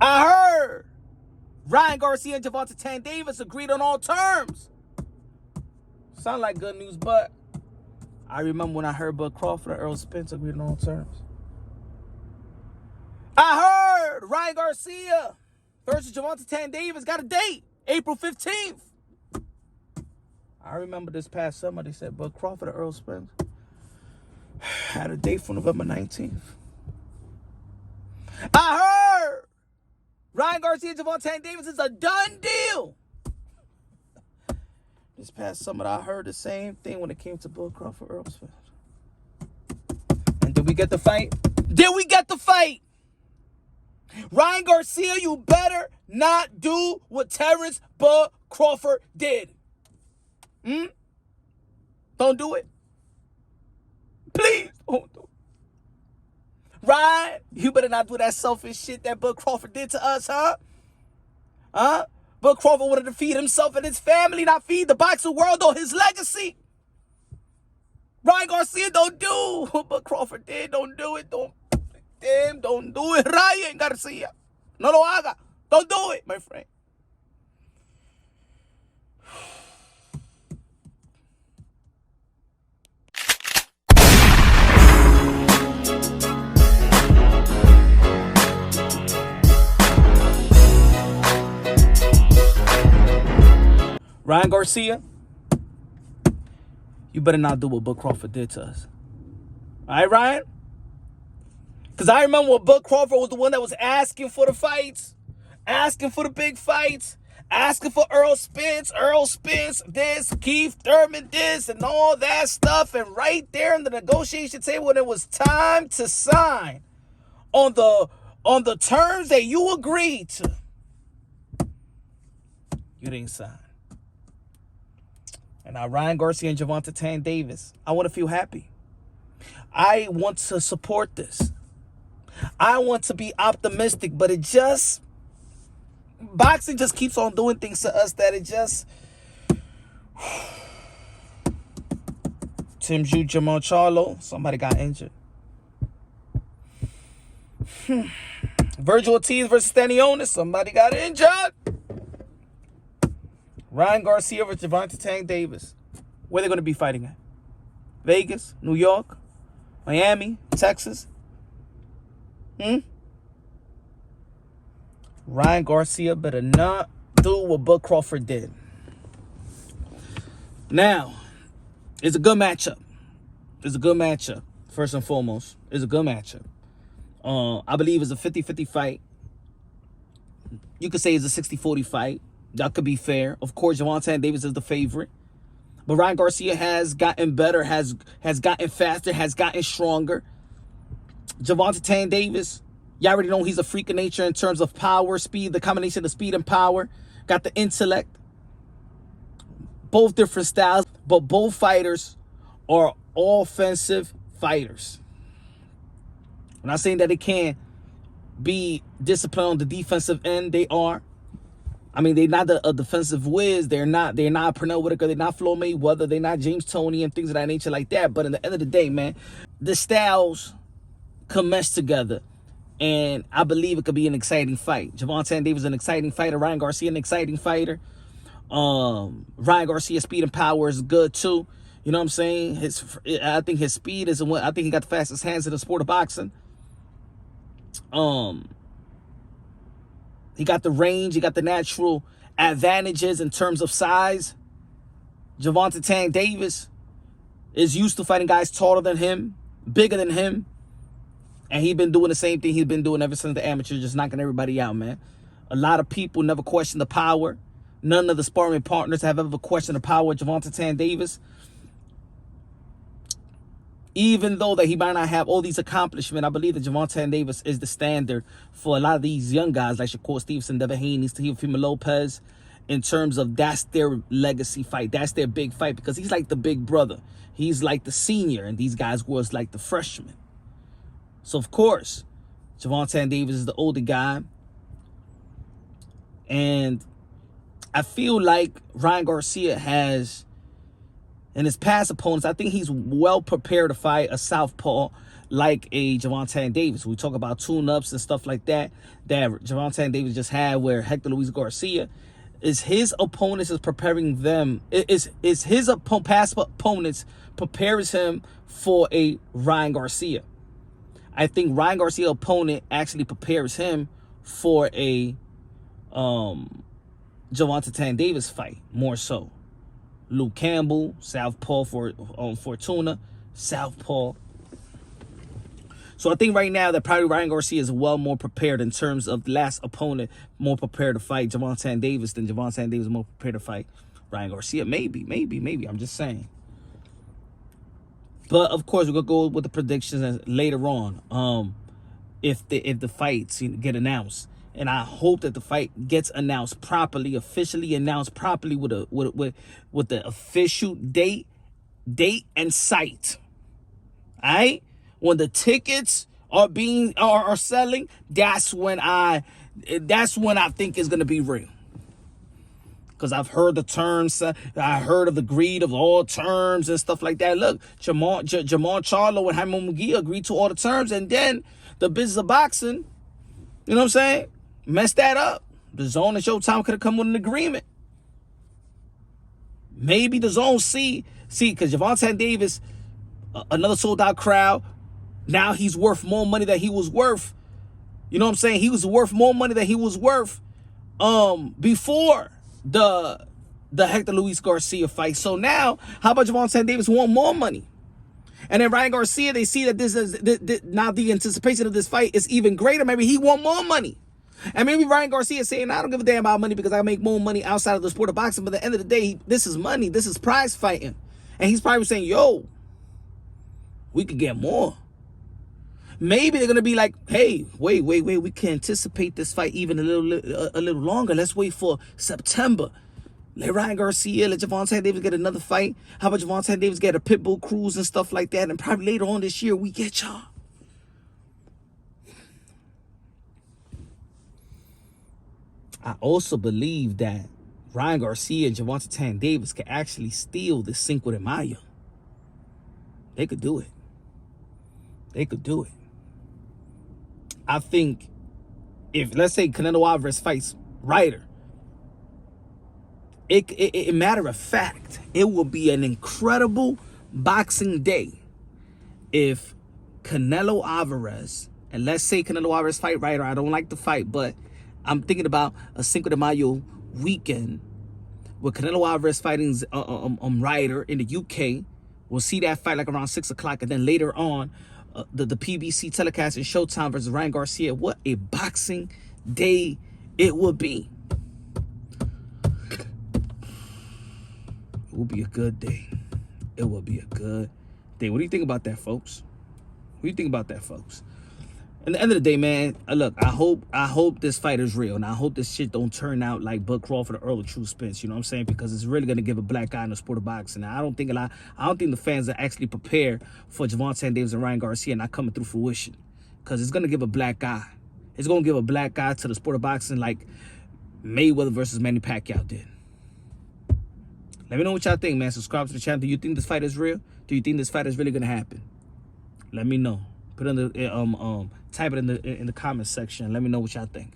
I heard Ryan Garcia and Gervonta Davis agreed on all terms. Sound like good news, but I remember when I heard Bud Crawford and Errol Spence agreed on all terms. I heard Ryan Garcia versus Gervonta Davis got a date, April 15th. I remember this past summer they said Bud Crawford and Errol Spence had a date for November 19th. I heard Ryan Garcia and Gervonta Davis is a done deal. This past summer, I heard the same thing when it came to Bud Crawford, Errol Spence. And did we get the fight? Did we get the fight? Ryan Garcia, you better not do what Terence Bud Crawford did. Don't do it. Please don't do it. Ryan, you better not do that selfish shit that Bud Crawford did to us, huh? Bud Crawford wanted to feed himself and his family, not feed the boxing world or his legacy. Ryan Garcia, don't do what Bud Crawford did. Don't do it. Don't do it. Ryan Garcia. No lo haga. Don't do it, my friend. Ryan Garcia, you better not do what Bud Crawford did to us. All right, Ryan? Because I remember when Bud Crawford was the one that was asking for the fights, asking for the big fights, asking for Errol Spence this, Keith Thurman this, and all that stuff. And right there in the negotiation table when it was time to sign on the terms that you agreed to, you didn't sign. And now Ryan Garcia and Gervonta Davis, I want to feel happy. I want to support this. I want to be optimistic, but boxing just keeps on doing things to us that it just... Tim Ju, Jamal Charlo, somebody got injured. Virgil Ortiz versus Stanionis, somebody got injured. Ryan Garcia versus Gervonta Davis. Where they going to be fighting at? Vegas, New York, Miami, Texas? Ryan Garcia better not do what Bud Crawford did. Now, it's a good matchup. It's a good matchup, first and foremost. It's a good matchup. I believe it's a 50-50 fight. You could say it's a 60-40 fight. That could be fair. Of course, Gervonta Davis is the favorite. But Ryan Garcia has gotten better, has gotten faster, has gotten stronger. Gervonta Davis, you already know he's a freak of nature in terms of power, speed, the combination of speed and power. Got the intellect. Both different styles, but both fighters are offensive fighters. I'm not saying that they can't be disciplined on the defensive end. They are. I mean, they're not a defensive whiz. They're not Pernell Whitaker. They're not Flo Mayweather. They're not James Toney and things of that nature like that. But in the end of the day, man, the styles can mesh together. And I believe it could be an exciting fight. Gervonta Davis is an exciting fighter. Ryan Garcia, an exciting fighter. Ryan Garcia's speed and power is good, too. You know what I'm saying? I think his speed is I think he got the fastest hands in the sport of boxing. He got the range. He got the natural advantages in terms of size. Gervonta Davis is used to fighting guys taller than him, bigger than him. And he's been doing the same thing he's been doing ever since the amateur, just knocking everybody out, man. A lot of people never question the power. None of the sparring partners have ever questioned the power of Gervonta Davis. Even though that he might not have all these accomplishments, I believe that Gervonta Davis is the standard for a lot of these young guys like Shakur Stevenson, Devin Haney, Teofimo Lopez, in terms of that's their legacy fight. That's their big fight because he's like the big brother. He's like the senior, and these guys was like the freshman. So, of course, Gervonta Davis is the older guy. And I feel like Ryan Garcia has... in his past opponents, I think he's well prepared to fight a southpaw like a Gervonta Davis. We talk about tune-ups and stuff like that Gervonta Davis just had, where Hector Luis Garcia is his opponents is preparing them. Is his past opponents prepares him for a Ryan Garcia. I think Ryan Garcia opponent actually prepares him for a Gervonta Davis fight more so. Luke Campbell, Southpaw for Fortuna, Southpaw. So I think right now that probably Ryan Garcia is well more prepared in terms of the last opponent, more prepared to fight Gervonta Davis than Gervonta Davis more prepared to fight Ryan Garcia. Maybe. I'm just saying. But of course, we're gonna go with the predictions later on. If the fights get announced, and I hope that the fight gets announced properly, officially announced properly with the official date and site. All right. When the tickets are selling, that's when I think it's gonna be real. Because I've heard the terms, I heard of the agreed of all terms and stuff like that. Look, Jamal Charlo and Jaime McGee agreed to all the terms, and then the business of boxing, you know what I'm saying, messed that up. The Zone and Showtime could have come with an agreement. Maybe the Zone see, because Gervonta Davis, another sold out crowd. Now he's worth more money than he was worth. You know what I'm saying? He was worth more money than he was worth before the Hector Luis Garcia fight. So now, how about Gervonta Davis want more money? And then Ryan Garcia, they see that this is now the anticipation of this fight is even greater. Maybe he want more money. And maybe Ryan Garcia is saying, I don't give a damn about money because I make more money outside of the sport of boxing. But at the end of the day, this is money. This is prize fighting. And he's probably saying, yo, we could get more. Maybe they're going to be like, hey, wait. We can anticipate this fight even a little longer. Let's wait for September. Let Ryan Garcia, let Gervonta Davis get another fight. How about Gervonta Davis get a Pitbull cruise and stuff like that? And probably later on this year, we get y'all. I also believe that Ryan Garcia and Gervonta Davis can actually steal the Cinco de Mayo. They could do it. They could do it. I think if, let's say, Canelo Alvarez fights Ryder, it matter of fact, it will be an incredible boxing day if Canelo Alvarez, and let's say Canelo Alvarez fight Ryder. I don't like the fight, but I'm thinking about a Cinco de Mayo weekend with Canelo Alvarez fighting Ryder in the UK. We'll see that fight like around 6 o'clock, and then later on, the PBC telecast and Showtime versus Ryan Garcia. What a boxing day it would be. It will be a good day. It will be a good day. What do you think about that, folks? What do you think about that, folks? At the end of the day, man, look, I hope this fight is real, and I hope this shit don't turn out like Bud Crawford or Errol Spence. You know what I'm saying? Because it's really gonna give a black guy in the sport of boxing. Now, I don't think the fans are actually prepared for Gervonta Davis and Ryan Garcia not coming through fruition, because it's gonna give a black guy. It's gonna give a black guy to the sport of boxing like Mayweather versus Manny Pacquiao did. Let me know what y'all think, man. Subscribe to the channel. Do you think this fight is real? Do you think this fight is really gonna happen? Let me know. Put in the type it in the comment section. Let me know what y'all think.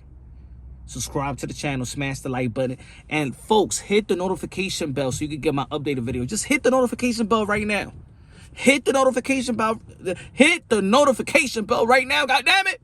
Subscribe to the channel, smash the like button, and folks, hit the notification bell so you can get my updated video. Just hit the notification bell right now. Hit the notification bell. Hit the notification bell right now. God damn it!